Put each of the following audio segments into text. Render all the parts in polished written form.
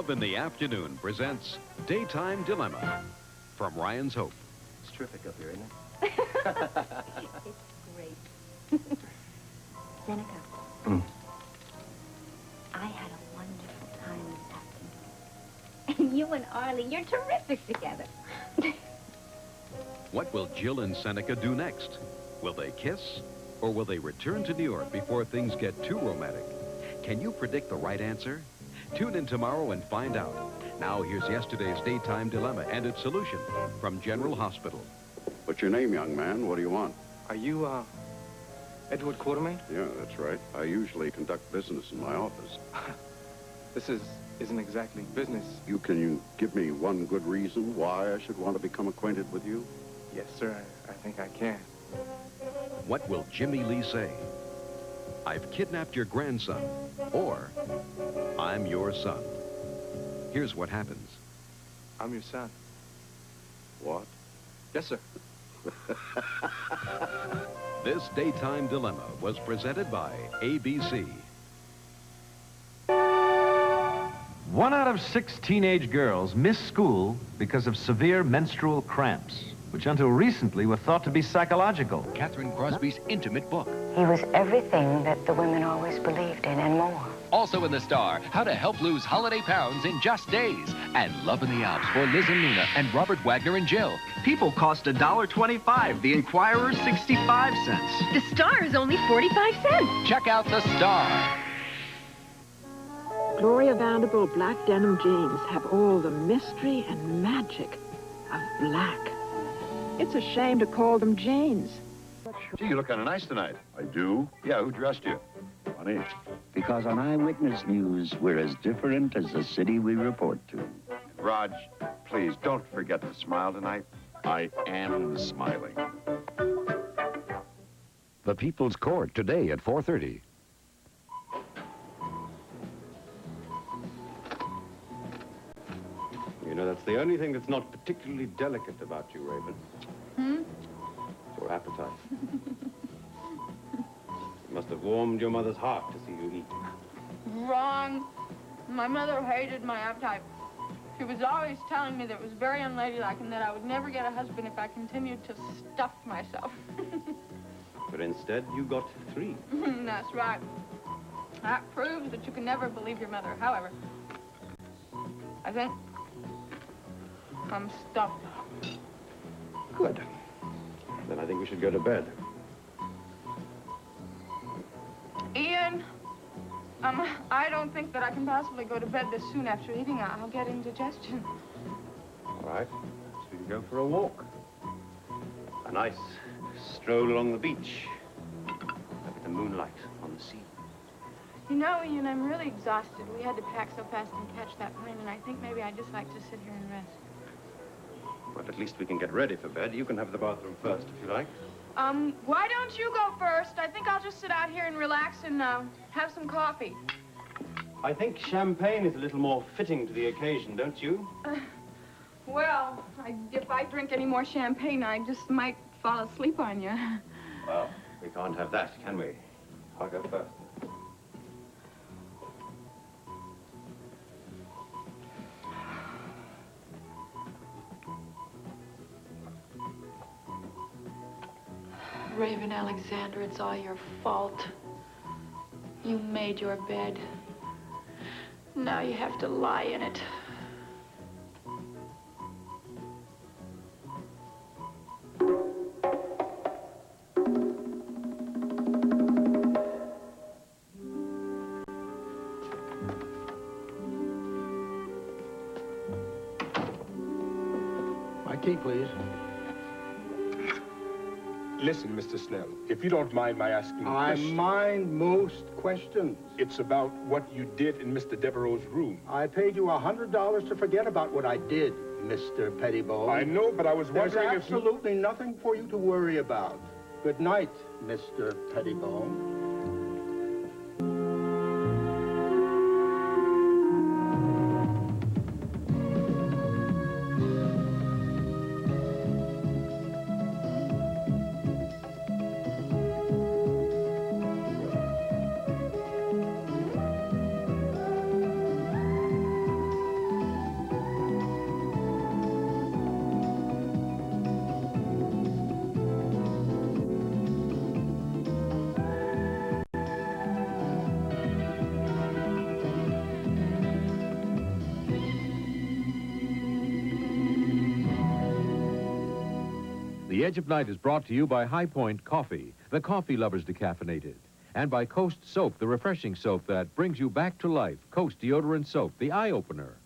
Love in the Afternoon presents Daytime Dilemma from Ryan's Hope. It's terrific up here, isn't it? It's great. Seneca, I had a wonderful time this afternoon. And you and Arlie, you're terrific together. What will Jill and Seneca do next? Will they kiss? Or will they return to New York before things get too romantic? Can you predict the right answer? Tune in tomorrow and find out. Now here's yesterday's Daytime Dilemma and its solution from General Hospital. What's your name, young man? What do you want? Are you, Edward Quartermain? Yeah, that's right. I usually conduct business in my office. This isn't exactly business. Can you give me one good reason why I should want to become acquainted with you? Yes, sir. I think I can. What will Jimmy Lee say? I've kidnapped your grandson. Or, I'm your son. Here's what happens. I'm your son. What? Yes, sir. This Daytime Dilemma was presented by ABC. 1 out of 6 teenage girls miss school because of severe menstrual cramps, which until recently were thought to be psychological. Catherine Crosby's intimate book. He was everything that the women always believed in and more. Also in The Star, how to help lose holiday pounds in just days. And Love in the Alps for Liz and Luna and Robert Wagner and Jill. People cost $1.25. The Inquirer, 65 cents. The Star is only 45 cents. Check out The Star. Gloria Vanderbilt black denim jeans have all the mystery and magic of black. It's a shame to call them jeans. Gee, you look kind of nice tonight. I do? Yeah, who dressed you? Honey. Because on Eyewitness News, we're as different as the city we report to. Raj, please, don't forget to smile tonight. I am smiling. The People's Court, today at 4:30. You know, that's the only thing that's not particularly delicate about you, Raven. Your appetite. It must have warmed your mother's heart to see you eat. Wrong. My mother hated my appetite. She was always telling me that it was very unladylike and that I would never get a husband if I continued to stuff myself. But instead, you got 3. That's right. That proves that you can never believe your mother. However, I think I'm stuffed. Good. Then I think we should go to bed. Ian, I don't think that I can possibly go to bed this soon after eating. I'll get indigestion. All right. So we can go for a walk. A nice stroll along the beach. Look at the moonlight on the sea. You know, Ian, I'm really exhausted. We had to pack so fast and catch that plane, and I think maybe I'd just like to sit here and rest. But at least we can get ready for bed. You can have the bathroom first, if you like. Why don't you go first? I think I'll just sit out here and relax and, have some coffee. I think champagne is a little more fitting to the occasion, don't you? Well, if I drink any more champagne, I just might fall asleep on you. Well, we can't have that, can we? I'll go first. Raven Alexander, it's all your fault. You made your bed. Now you have to lie in it. My key, please. Listen, Mr. Snell, if you don't mind my asking a I question. mind most questions. It's about what you did in Mr. Devereaux's room. I paid you $100 to forget about what I did, Mr. Pettibone. I know, but I was There's wondering if absolutely nothing for you to worry about. Good night, Mr. Pettibone. The Edge of Night is brought to you by High Point Coffee, the coffee lovers decaffeinated. And by Coast Soap, the refreshing soap that brings you back to life. Coast Deodorant Soap, the eye-opener.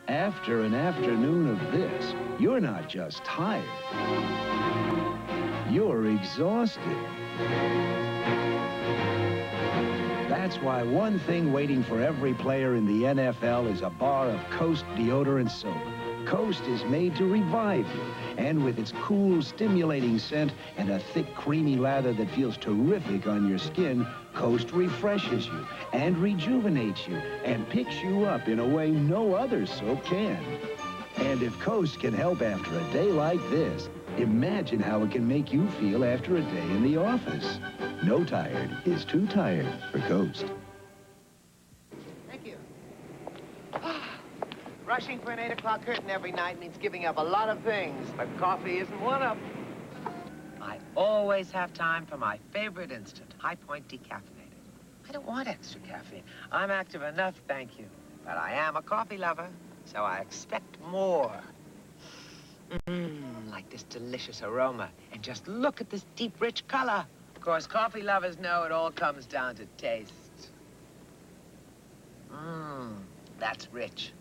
After an afternoon of this, you're not just tired. You're exhausted. That's why one thing waiting for every player in the NFL is a bar of Coast Deodorant Soap. Coast is made to revive you, and with its cool, stimulating scent and a thick, creamy lather that feels terrific on your skin, Coast refreshes you and rejuvenates you and picks you up in a way no other soap can. And if Coast can help after a day like this, imagine how it can make you feel after a day in the office. No tired is too tired for Coast. Thank you. Rushing for an 8 o'clock curtain every night means giving up a lot of things, but coffee isn't one of them. I always have time for my favorite instant, High Point decaffeinated. I don't want extra caffeine. I'm active enough, thank you. But I am a coffee lover, so I expect more. Like this delicious aroma. And just look at this deep, rich color. Of course, coffee lovers know it all comes down to taste. That's rich.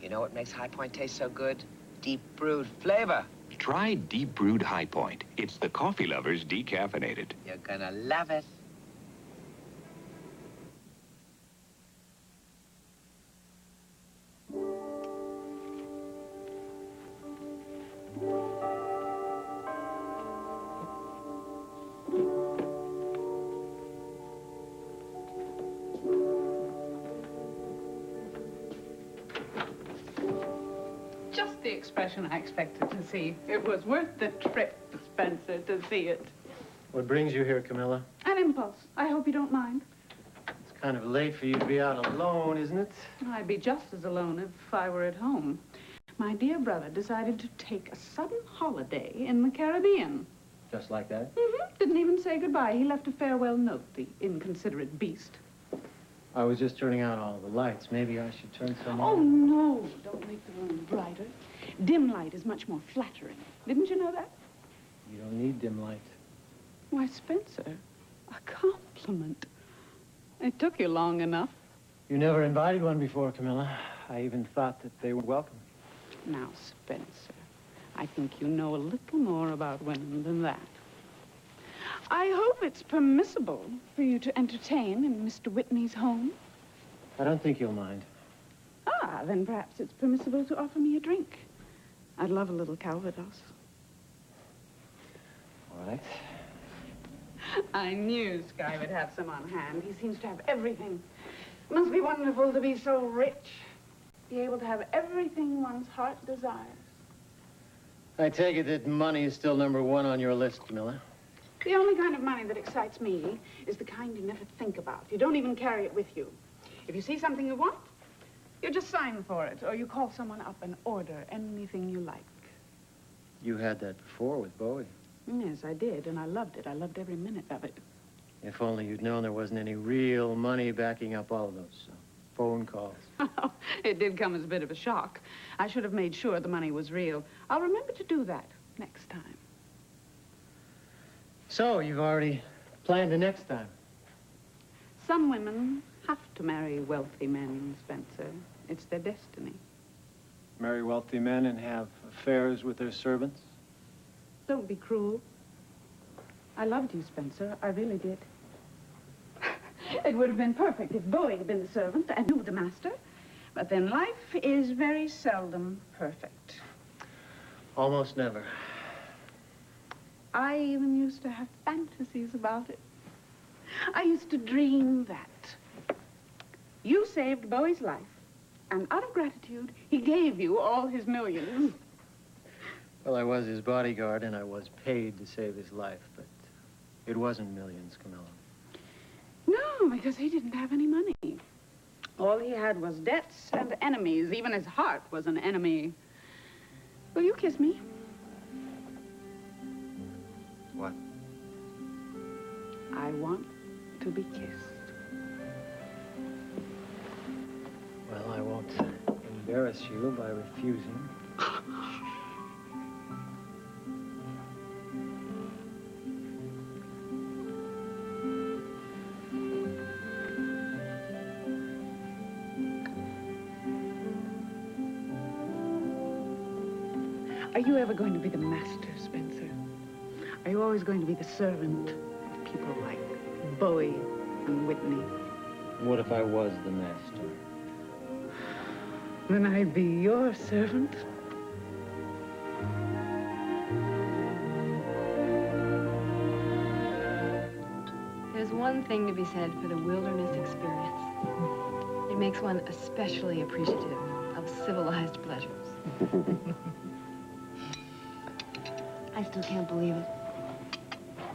You know what makes High Point taste so good? Deep brewed flavor. Try Deep Brewed High Point. It's the coffee lovers decaffeinated. You're gonna love it. Just the expression I expected to see. It was worth the trip, Spencer, to see it. What brings you here, Camilla? An impulse. I hope you don't mind. It's kind of late for you to be out alone, isn't it? I'd be just as alone if I were at home. My dear brother decided to take a sudden holiday in the Caribbean. Just like that? Didn't even say goodbye. He left a farewell note, the inconsiderate beast. I was just turning out all the lights. Maybe I should turn some Oh, on. no. Don't make the room brighter. Dim light is much more flattering. Didn't you know that? You don't need dim light. Why, Spencer, a compliment. It took you long enough. You never invited one before, Camilla. I even thought that they were welcome. Now, Spencer, I think you know a little more about women than that. I hope it's permissible for you to entertain in Mr. Whitney's home. I don't think you'll mind. Ah, then perhaps it's permissible to offer me a drink. I'd love a little Calvados. All right. I knew Sky would have some on hand. He seems to have everything. It must be wonderful to be so rich. Be able to have everything one's heart desires. I take it that money is still number one on your list, Camilla. The only kind of money that excites me is the kind you never think about. You don't even carry it with you. If you see something you want, you just sign for it, or you call someone up and order anything you like. You had that before with Bowie. Yes, I did, and I loved it. I loved every minute of it. If only you'd known there wasn't any real money backing up all of those phone calls. It did come as a bit of a shock. I should have made sure the money was real. I'll remember to do that next time. So, you've already planned the next time? Some women have to marry wealthy men, Spencer. It's their destiny. Marry wealthy men and have affairs with their servants? Don't be cruel. I loved you, Spencer. I really did. It would have been perfect if Bowie had been the servant and you the master. But then life is very seldom perfect. Almost never. I even used to have fantasies about it. I used to dream that you saved Bowie's life, and out of gratitude, he gave you all his millions. Well, I was his bodyguard, and I was paid to save his life, but it wasn't millions, Camilla. No, because he didn't have any money. All he had was debts and enemies. Even his heart was an enemy. Will you kiss me? What? I want to be kissed. Well, I won't embarrass you by refusing. Are you ever going to be the master, Spencer? Are you always going to be the servant of people like Bowie and Whitney? What if I was the master? Then I'd be your servant. There's one thing to be said for the wilderness experience. It makes one especially appreciative of civilized pleasures. I still can't believe it.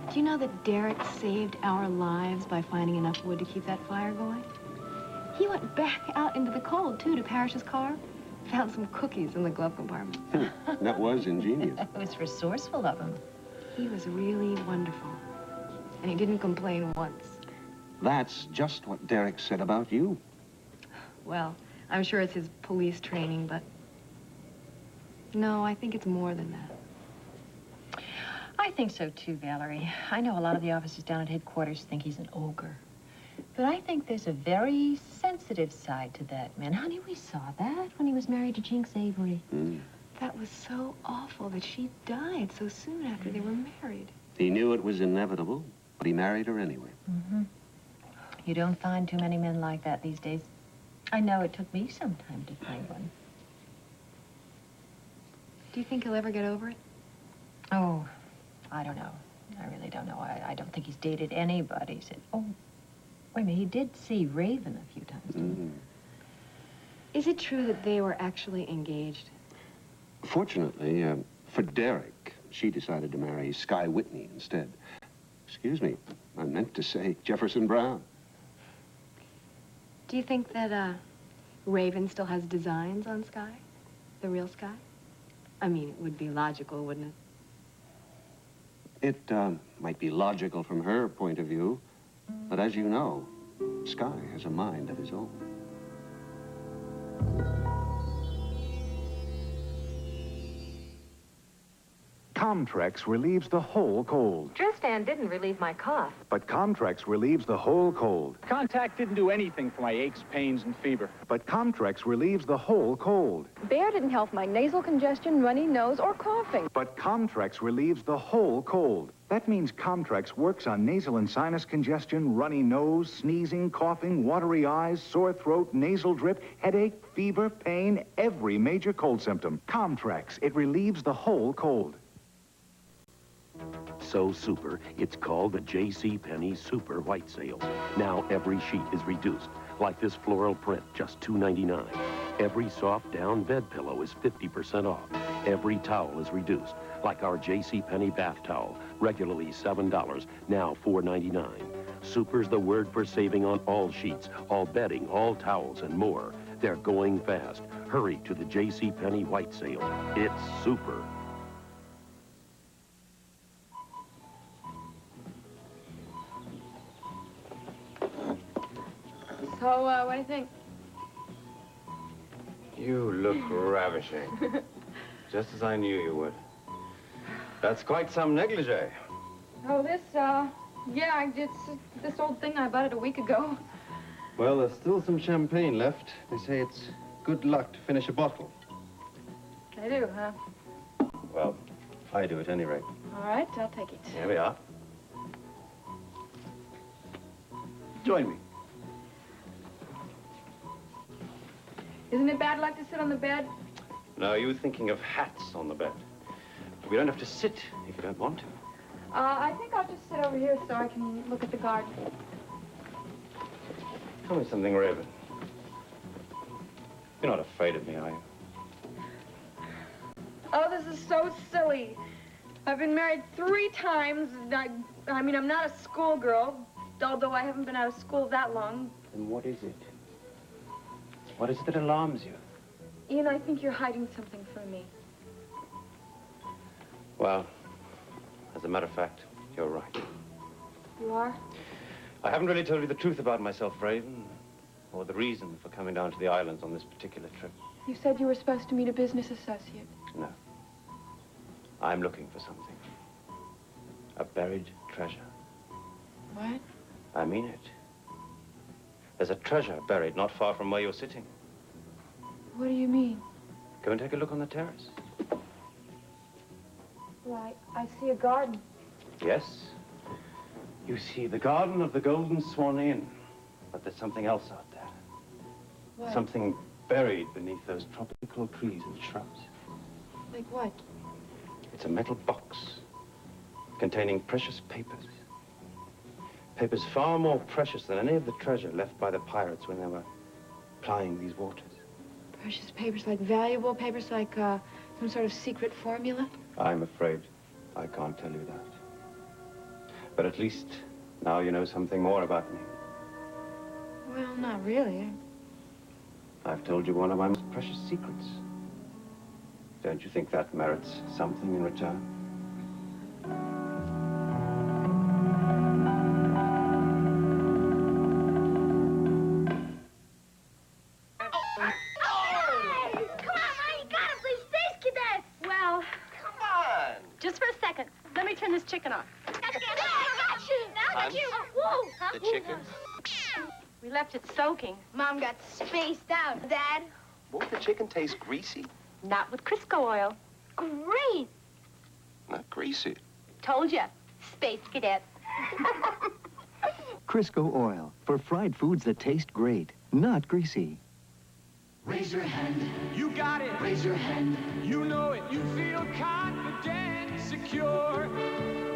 Do you know that Derek saved our lives by finding enough wood to keep that fire going? He went back out into the cold, too, to Parrish's car. Found some cookies in the glove compartment. That was ingenious. It was resourceful of him. He was really wonderful. And he didn't complain once. That's just what Derek said about you. Well, I'm sure it's his police training, but... No, I think it's more than that. I think so, too, Valerie. I know a lot of the officers down at headquarters think he's an ogre. But I think there's a very sensitive side to that man. Honey, we saw that when he was married to Jinx Avery. That was so awful that she died so soon after they were married. He knew it was inevitable, but he married her anyway. You don't find too many men like that these days. I know it took me some time to find one. Do you think he'll ever get over it? Oh, I don't know. I really don't know. I don't think he's dated anybody. Oh, wait a minute. He did see Raven a few times, didn't he? Is it true that they were actually engaged? Fortunately, for Derek, she decided to marry Sky Whitney instead. Excuse me, I meant to say Jefferson Brown. Do you think that, Raven still has designs on Sky? The real Sky? I mean, it would be logical, wouldn't it? It, might be logical from her point of view, but as you know, Sky has a mind of his own. Comtrex relieves the whole cold. Tristan didn't relieve my cough. But Comtrex relieves the whole cold. Contact didn't do anything for my aches, pains, and fever. But Comtrex relieves the whole cold. Bear didn't help my nasal congestion, runny nose, or coughing. But Comtrex relieves the whole cold. That means Comtrex works on nasal and sinus congestion, runny nose, sneezing, coughing, watery eyes, sore throat, nasal drip, headache, fever, pain, every major cold symptom. Comtrex, it relieves the whole cold. So super, it's called the JCPenney Super White Sale. Now every sheet is reduced, like this floral print, just $2.99. Every soft down bed pillow is 50% off. Every towel is reduced, like our JCPenney bath towel, regularly $7, now $4.99. Super's the word for saving on all sheets, all bedding, all towels, and more. They're going fast. Hurry to the JCPenney White Sale. It's super. So, what do you think? You look ravishing. Just as I knew you would. That's quite some negligee. Oh, this, yeah, it's this old thing. I bought it a week ago. Well, there's still some champagne left. They say it's good luck to finish a bottle. They do, huh? Well, I do at any rate. All right, I'll take it. Here we are. Join me. Isn't it bad luck to sit on the bed? No, you were thinking of hats on the bed. We don't have to sit if you don't want to. I think I'll just sit over here so I can look at the garden. Tell me something, Raven. You're not afraid of me, are you? Oh, this is so silly. I've been married 3 times. I mean, I'm not a schoolgirl, although I haven't been out of school that long. Then what is it? What is it that alarms you? Ian, I think you're hiding something from me. Well, as a matter of fact, you're right. You are? I haven't really told you the truth about myself, Raven, or the reason for coming down to the islands on this particular trip. You said you were supposed to meet a business associate. No. I'm looking for something. A buried treasure. What? I mean it. There's a treasure buried not far from where you're sitting. What do you mean? Go and take a look on the terrace. Why, I see a garden. Yes. You see the garden of the Golden Swan Inn. But there's something else out there. What? Something buried beneath those tropical trees and shrubs. Like what? It's a metal box containing precious papers. Papers far more precious than any of the treasure left by the pirates when they were plying these waters. Precious papers, like valuable papers, like some sort of secret formula? I'm afraid I can't tell you that. But at least now you know something more about me. Well, not really. I've told you one of my most precious secrets. Don't you think that merits something in return? Just for a second. Let me turn this chicken on. I got you. Now you. Whoa. Huh? The chicken? We left it soaking. Mom got spaced out, Dad. Won't the chicken taste greasy? Not with Crisco oil. Great. Not greasy. Told ya. Space Cadet. Crisco oil for fried foods that taste great, not greasy. Raise your hand. You got it. Raise your hand. You know it. You feel confident, secure.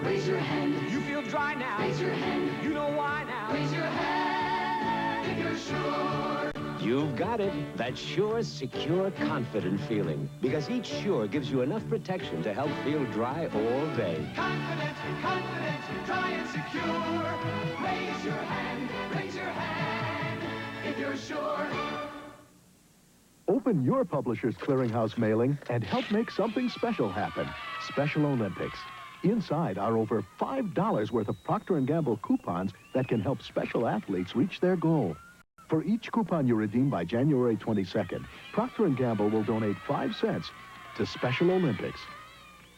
Raise your hand. You feel dry now. Raise your hand. You know why now. Raise your hand if you're sure. You've got it. That sure, secure, confident feeling. Because each Sure gives you enough protection to help feel dry all day. Confident, confident, dry and secure. Raise your hand if you're sure. Open your Publishers Clearinghouse mailing and help make something special happen. Special Olympics. Inside are over $5 worth of Procter & Gamble coupons that can help special athletes reach their goal. For each coupon you redeem by January 22nd, Procter & Gamble will donate 5 cents to Special Olympics.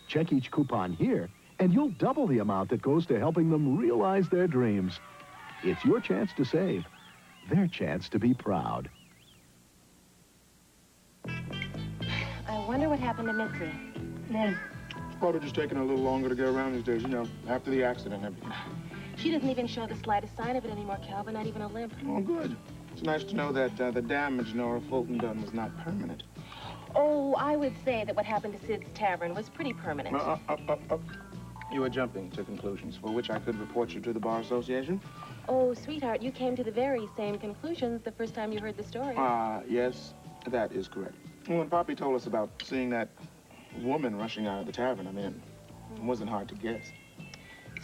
Check each coupon here, and you'll double the amount that goes to helping them realize their dreams. It's your chance to save, their chance to be proud. I wonder what happened to Mitzi. Well, it's probably just taking a little longer to get around these days, you know, after the accident and everything. She doesn't even show the slightest sign of it anymore, Calvin, not even a limp. Oh, good. It's nice to know that the damage Nora Fulton done was not permanent. Oh, I would say that what happened to Sid's Tavern was pretty permanent. You are jumping to conclusions for which I could report you to the Bar Association. Oh, sweetheart, you came to the very same conclusions the first time you heard the story. Yes, that is correct. When Poppy told us about seeing that woman rushing out of the tavern, I mean, it wasn't hard to guess.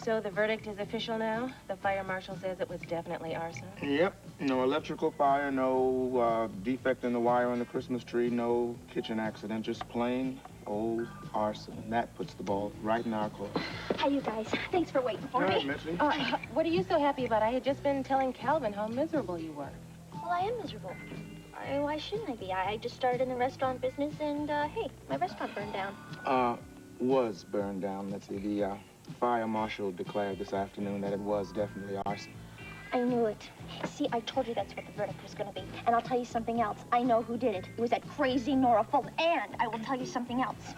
So the verdict is official now? The fire marshal says it was definitely arson? Yep. No electrical fire, no defect in the wire on the Christmas tree, no kitchen accident, just plain old arson. And that puts the ball right in our court. Hi, you guys. Thanks for waiting for me. Mitzi. What are you so happy about? I had just been telling Calvin how miserable you were. Well, I am miserable. Why shouldn't I be? I just started in the restaurant business, and, hey, my restaurant burned down. Was burned down. Let's see, the fire marshal declared this afternoon that it was definitely arson. I knew it. See, I told you that's what the verdict was going to be. And I'll tell you something else. I know who did it. It was that crazy Nora Fulton. And I will tell you something else.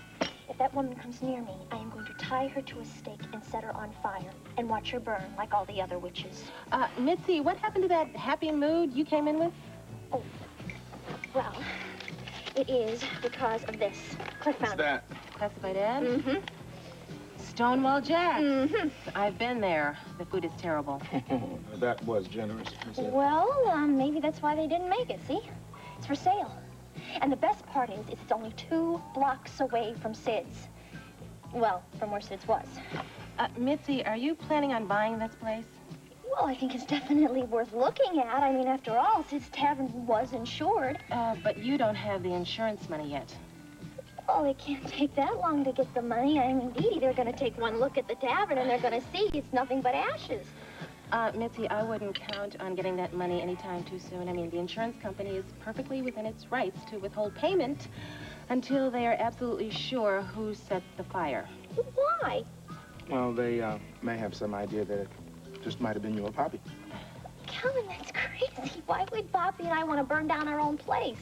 If that woman comes near me, I am going to tie her to a stake and set her on fire and watch her burn like all the other witches. Mitzi, what happened to that happy mood you came in with? Oh, well, it is because of this. Cliff found it. that? Classified ad? Mm-hmm. Stonewall Jack. Mm-hmm. I've been there. The food is terrible. That was generous. Well, maybe that's why they didn't make it, see? It's for sale. And the best part is it's only 2 blocks away from Sid's. Well, from where Sid's was. Mitzi, are you planning on buying this place? Well, I think it's definitely worth looking at. I mean, after all, Sid's Tavern was insured. But you don't have the insurance money yet. Well, it can't take that long to get the money. I mean, indeed, they're going to take one look at the tavern and they're going to see it's nothing but ashes. Mitzi, I wouldn't count on getting that money anytime too soon. I mean, the insurance company is perfectly within its rights to withhold payment until they are absolutely sure who set the fire. Why? Well, they may have some idea that it just might have been you or Poppy. Calvin, that's crazy. Why would Poppy and I want to burn down our own place?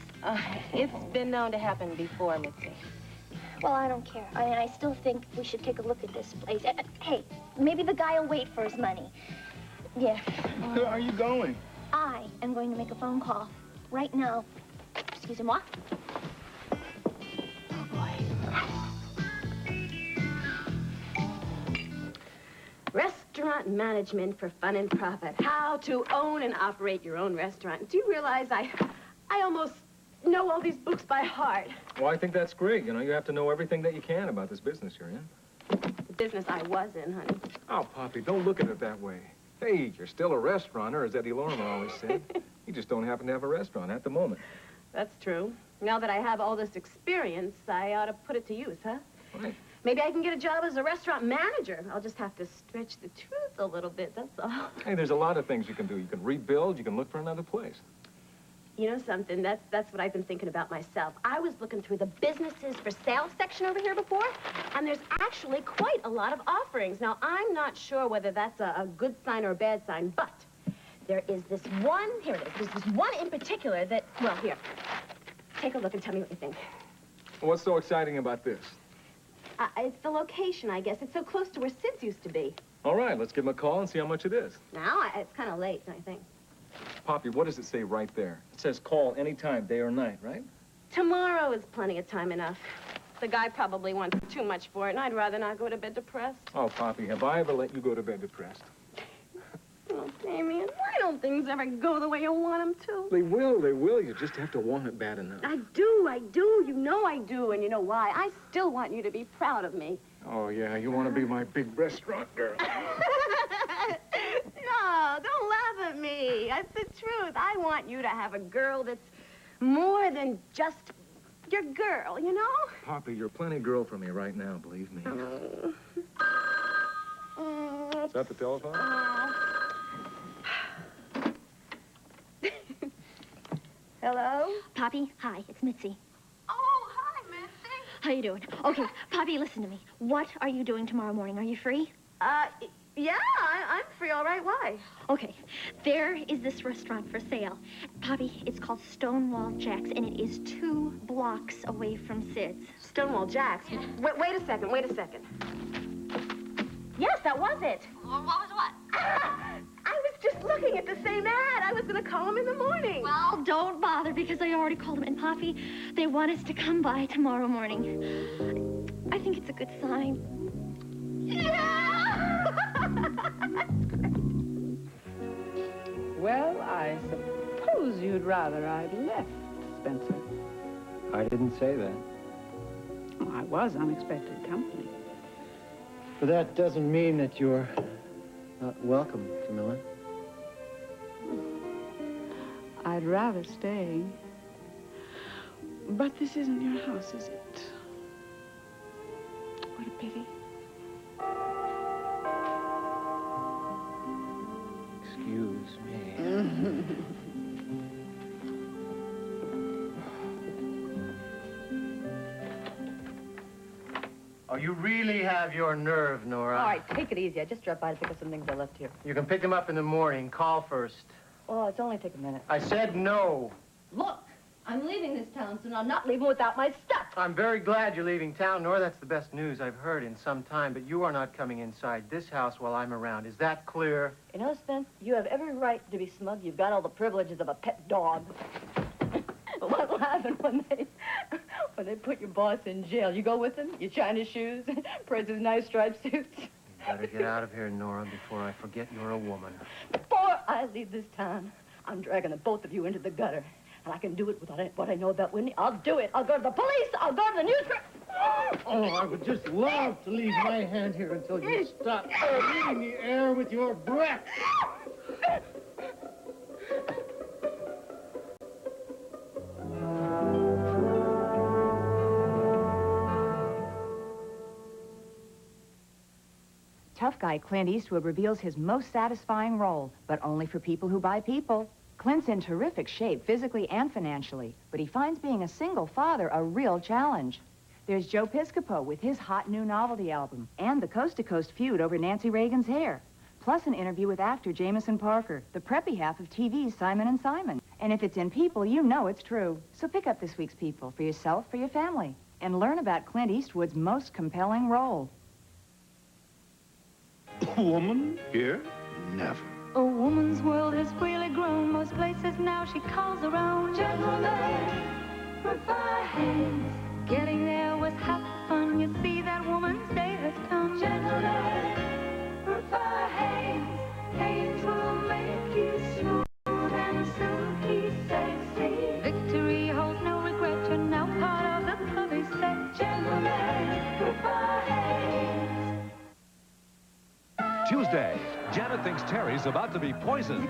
It's been known to happen before, Mitzi. Well, I don't care. I still think we should take a look at this place. Hey, maybe the guy will wait for his money. Yeah. Where are you going? I am going to make a phone call right now. Excusez-moi. Oh, boy. Restaurant management for fun and profit. How to own and operate your own restaurant. Do you realize I almost know all these books by heart? Well, I think that's great. You know, you have to know everything that you can about this business you're in. The business I was in, honey. Oh, Poppy, don't look at it that way. Hey, you're still a restauranter, as Eddie Lorimer always said. You just don't happen to have a restaurant at the moment. That's true. Now that I have all this experience, I ought to put it to use, huh? Right. Maybe I can get a job as a restaurant manager. I'll just have to stretch the truth a little bit, that's all. Hey, there's a lot of things you can do. You can rebuild, you can look for another place. You know something? That's what I've been thinking about myself. I was looking through the businesses for sale section over here before, and there's actually quite a lot of offerings. Now, I'm not sure whether that's a good sign or a bad sign, but there is this one, here it is, there's this one in particular that, well, here, take a look and tell me what you think. What's so exciting about this? It's the location, I guess. It's so close to where Sid's used to be. All right, let's give him a call and see how much it is. Now, it's kind of late, I think. Poppy, what does it say right there? It says call anytime, day or night, right? Tomorrow is plenty of time enough. The guy probably wants too much for it, and I'd rather not go to bed depressed. Oh, Poppy, have I ever let you go to bed depressed? Oh, Damien, why don't things ever go the way you want them to? They will, they will. You just have to want it bad enough. I do. You know I do, and you know why. I still want you to be proud of me. Oh, yeah, you want to be my big restaurant girl. No, don't laugh at me. That's the truth. I want you to have a girl that's more than just your girl, you know? Poppy, you're plenty girl for me right now, believe me. Is that the telephone? Hello? Poppy, hi, it's Mitzi. Oh, hi, Mitzi. How you doing? Okay, Poppy, listen to me. What are you doing tomorrow morning? Are you free? Yeah, I'm free, all right. Why? Okay, there is this restaurant for sale. Poppy, it's called Stonewall Jack's, and it is 2 blocks away from Sid's. Stonewall Jack's? Wait a second. Yes, that was it. What was what? I was just looking at the same ad. I was going to call him in the morning. Well, don't bother, because I already called him. And, Poppy, they want us to come by tomorrow morning. I think it's a good sign. Yeah! Well, I suppose you'd rather I'd left, Spencer. I didn't say that. Oh, I was unexpected company. But that doesn't mean that you're not welcome, Camilla. I'd rather stay. But this isn't your house, is it? What a pity. Excuse me. Oh, you really have your nerve, Nora. All right, take it easy. I just dropped by to pick up some things I left here. You can pick them up in the morning. Call first. Oh, it's only take a minute. I said no. Look, I'm leaving this town soon. I'm not leaving without my stuff. I'm very glad you're leaving town, Nora. That's the best news I've heard in some time. But you are not coming inside this house while I'm around. Is that clear? You know, Spence, you have every right to be smug. You've got all the privileges of a pet dog. But what will happen when they put your boss in jail? You go with him? You shine his shoes? Praise his nice striped suits? You better get out of here, Nora, before I forget you're a woman. Before I leave this town, I'm dragging the both of you into the gutter. And I can do it with what I know about Whitney. I'll do it. I'll go to the police. I'll go to the newspaper. Oh, I would just love to leave my hand here until you stop polluting the air with your breath. Tough guy Clint Eastwood reveals his most satisfying role, but only for people who buy people. Clint's in terrific shape, physically and financially, but he finds being a single father a real challenge. There's Joe Piscopo with his hot new novelty album, and the coast-to-coast feud over Nancy Reagan's hair, plus an interview with actor Jameson Parker, the preppy half of TV's Simon & Simon. And if it's in People, you know it's true. So pick up this week's People for yourself, for your family. and learn about Clint Eastwood's most compelling role. A woman here? Never. A woman's world has really grown. Most places now she calls her own. Gentlemen, prefer hands. Getting there was half the fun. You see, that woman's day has come. Gentlemen, prefer hands. Hands will make you smooth and silky sexy. Victory holds no regret. You're now part of the clubby set. Gentlemen, prefer hands. Tuesday, Janet thinks Terry's about to be poisoned.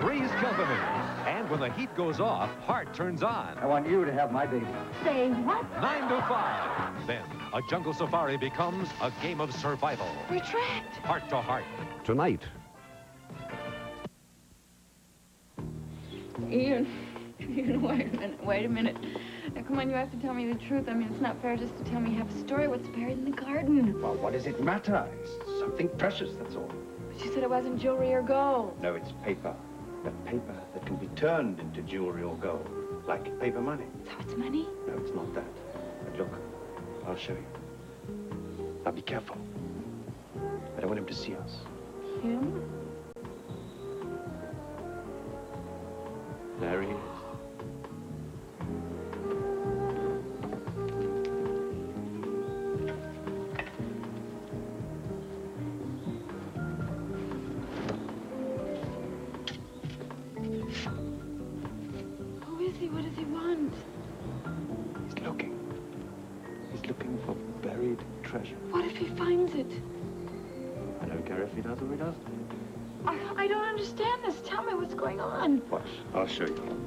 Three's company. And when the heat goes off, Hart turns on. I want you to have my baby. Say what? 9 to 5. Then, a jungle safari becomes a game of survival. Retract. Heart to heart. Tonight. Ian, wait a minute. Now, come on, you have to tell me the truth. I mean, it's not fair just to tell me half a story. What's buried in the garden? Well, what does it matter? It's something precious, that's all. But you said it wasn't jewelry or gold. No, it's paper. But paper that can be turned into jewelry or gold. Like paper money. So it's money? No, it's not that. But look, I'll show you. Now be careful. I don't want him to see us. Him? There he is. Who is he? What does he want? He's looking. He's looking for buried treasure. What if he finds it? I don't care if he does or he doesn't. I don't understand this. Tell me what's going on. Watch. I'll show you.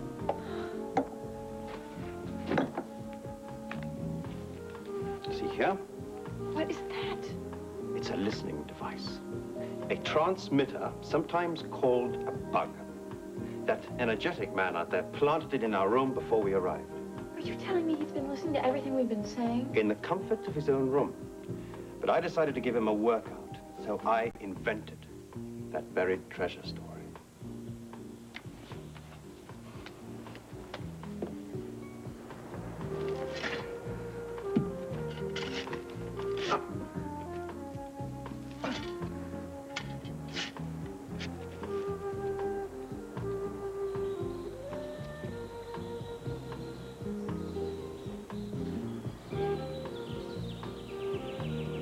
See here? What is that? It's a listening device. A transmitter, sometimes called a bug. That energetic man out there planted it in our room before we arrived. Are you telling me he's been listening to everything we've been saying? In the comfort of his own room. But I decided to give him a workout, so I invented that buried treasure story.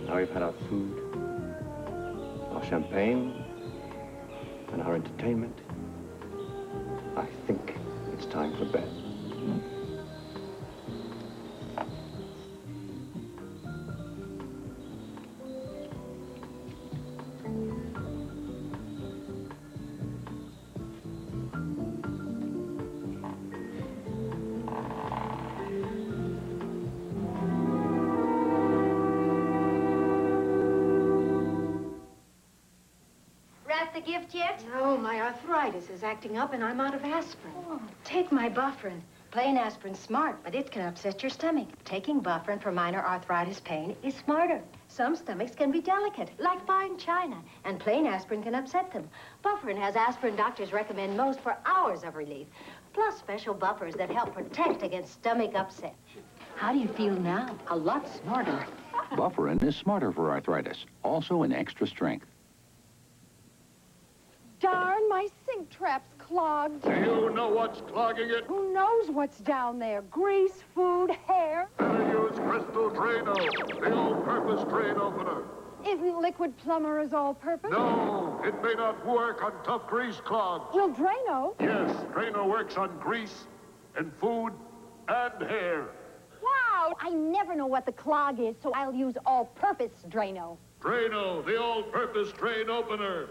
Now we've had our food, our champagne, and our entertainment. I think it's time for bed. The gift yet? No, my arthritis is acting up and I'm out of aspirin. Oh, take my Bufferin. Plain aspirin's smart, but it can upset your stomach. Taking Bufferin for minor arthritis pain is smarter. Some stomachs can be delicate, like fine china, and plain aspirin can upset them. Bufferin has aspirin doctors recommend most for hours of relief, plus special buffers that help protect against stomach upset. How do you feel now? A lot smarter. Bufferin is smarter for arthritis, also in extra strength. Darn, my sink trap's clogged. Do you know what's clogging it? Who knows what's down there? Grease, food, hair. Better use Crystal Drano, the all-purpose drain opener. Isn't liquid plumber's all-purpose? No, it may not work on tough grease clogs. Well, Drano. Yes, Drano works on grease and food and hair. Wow, I never know what the clog is, so I'll use all-purpose Drano. Drano, the all-purpose drain opener.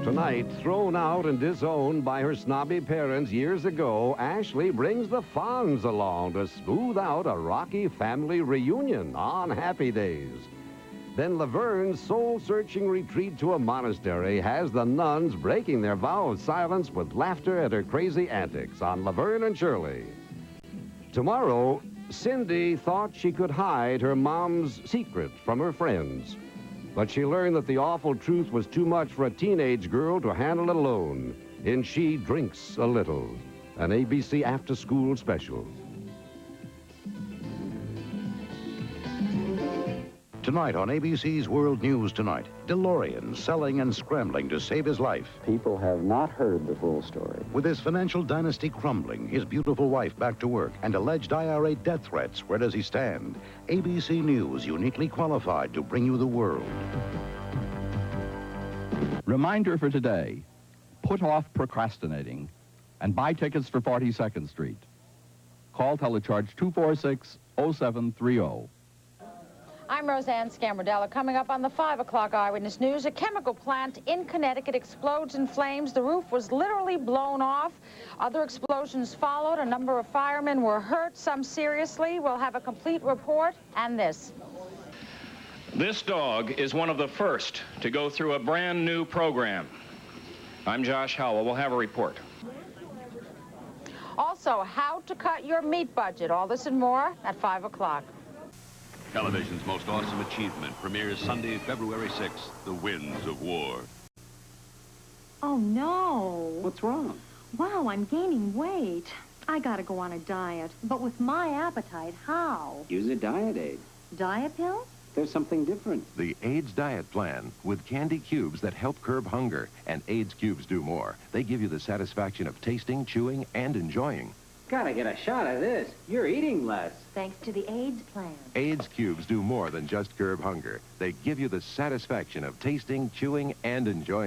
Tonight, thrown out and disowned by her snobby parents years ago, Ashley brings the Fonz along to smooth out a rocky family reunion on Happy Days. Then Laverne's soul-searching retreat to a monastery has the nuns breaking their vow of silence with laughter at her crazy antics on Laverne and Shirley. Tomorrow, Cindy thought she could hide her mom's secret from her friends. But she learned that the awful truth was too much for a teenage girl to handle alone, and she drinks a little. an ABC after-school special. Tonight on ABC's World News Tonight, DeLorean selling and scrambling to save his life. People have not heard the full story. With his financial dynasty crumbling, his beautiful wife back to work, and alleged IRA death threats, where does he stand? ABC News, uniquely qualified to bring you the world. Reminder for today, put off procrastinating and buy tickets for 42nd Street. Call Telecharge 246-0730. I'm Roseanne Scamardella. Coming up on the 5 o'clock Eyewitness News, a chemical plant in Connecticut explodes in flames. The roof was literally blown off. Other explosions followed. A number of firemen were hurt, some seriously. We'll have a complete report and this. This dog is one of the first to go through a brand new program. I'm Josh Howell. We'll have a report. Also, how to cut your meat budget. All this and more at 5 o'clock. Television's most awesome achievement premieres Sunday, February 6th, The Winds of War. Oh, no. What's wrong? Wow, I'm gaining weight. I gotta go on a diet. But with my appetite, how? Use a diet aid. Diet pills? There's something different. The AIDS Diet Plan, with candy cubes that help curb hunger, and AIDS cubes do more. They give you the satisfaction of tasting, chewing, and enjoying. Gotta get a shot of this. You're eating less. Thanks to the AIDS plan. AIDS cubes do more than just curb hunger. They give you the satisfaction of tasting, chewing, and enjoying.